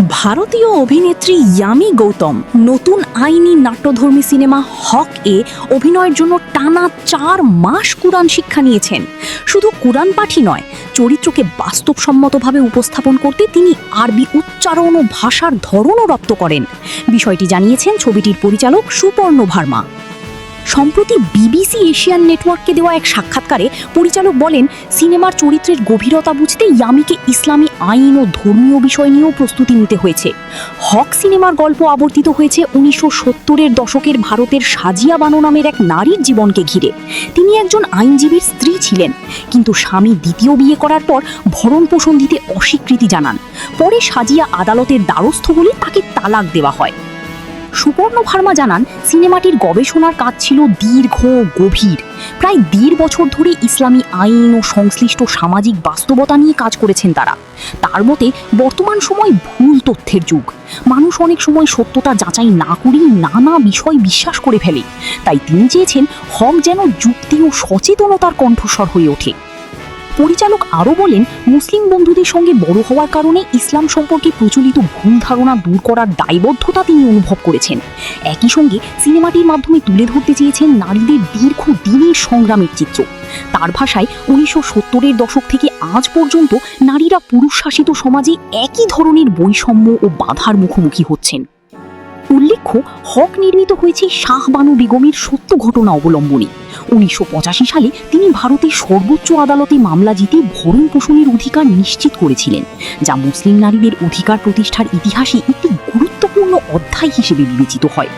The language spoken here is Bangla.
ভারতীয় অভিনেত্রী ইয়ামি গৌতম নতুন আইনি নাট্যধর্মী সিনেমা হক এ অভিনয়ের জন্য টানা 4 মাস কুরআন শিক্ষা নিয়েছেন। শুধু কুরআন পাঠই নয়, চরিত্রকে বাস্তবসম্মতভাবে উপস্থাপন করতে তিনি আরবি উচ্চারণ ও ভাষার ধরনও রপ্ত করেন। বিষয়টি জানিয়েছেন ছবিটির পরিচালক সুপর্ণ ভার্মা। সম্প্রতি বিবিসি এশিয়ান নেটওয়ার্ককে দেওয়া এক সাক্ষাৎকারে পরিচালক বলেন, সিনেমার চরিত্রের গভীরতা বুঝতে ইয়ামিকে ইসলামী আইন ও ধর্মীয় বিষয় নিয়েও প্রস্তুতি নিতে হয়েছে। হক সিনেমার গল্প আবর্তিত হয়েছে 1970-এর দশকের ভারতের সাজিয়া বানো নামের এক নারীর জীবনকে ঘিরে। তিনি একজন আইনজীবীর স্ত্রী ছিলেন, কিন্তু স্বামী দ্বিতীয় বিয়ে করার পর ভরণ পোষণ দিতে অস্বীকৃতি জানান। পরে সাজিয়া আদালতের দ্বারস্থ হলে তাকে তালাক দেওয়া হয়। সুপর্ণ ভার্মা জানান, সিনেমাটির গবেষণার কাজ ছিল দীর্ঘ ও গভীর। প্রায় 1.5 বছর ধরে ইসলামী আইন ও সংশ্লিষ্ট সামাজিক বাস্তবতা নিয়ে কাজ করেছেন তারা। তার মতে, বর্তমান সময় ভুল তথ্যের যুগ। মানুষ অনেক সময় সত্যতা যাচাই না করেই নানা বিষয় বিশ্বাস করে ফেলে। তাই তিনি চেয়েছেন হক যেন যুক্তি ও সচেতনতার কণ্ঠস্বর হয়ে ওঠে। পরিচালক আরও বলেন, মুসলিম বন্ধুদের সঙ্গে বড় হওয়ার কারণে ইসলাম সম্পর্কে প্রচলিত ভুল ধারণা দূর করার দায়বদ্ধতা তিনি অনুভব করেছেন। একই সঙ্গে সিনেমাটির মাধ্যমে তুলে ধরতে চেয়েছেন নারীদের দীর্ঘদিনের সংগ্রামের চিত্র। তার ভাষায়, 1970-এর দশক থেকে আজ পর্যন্ত নারীরা পুরুষ শাসিত সমাজে একই ধরনের বৈষম্য ও বাধার মুখোমুখি হচ্ছেন। উল্লেখ্য, হক নির্মিত হয়েছে শাহ বানু বেগমের সত্য ঘটনা অবলম্বনে। 1985 সালে তিনি ভারতের সর্বোচ্চ আদালতে মামলা জিতে ভরণ পোষণের অধিকার নিশ্চিত করেছিলেন, যা মুসলিম নারীদের অধিকার প্রতিষ্ঠার ইতিহাসে একটি গুরুত্বপূর্ণ অধ্যায় হিসেবে বিবেচিত হয়।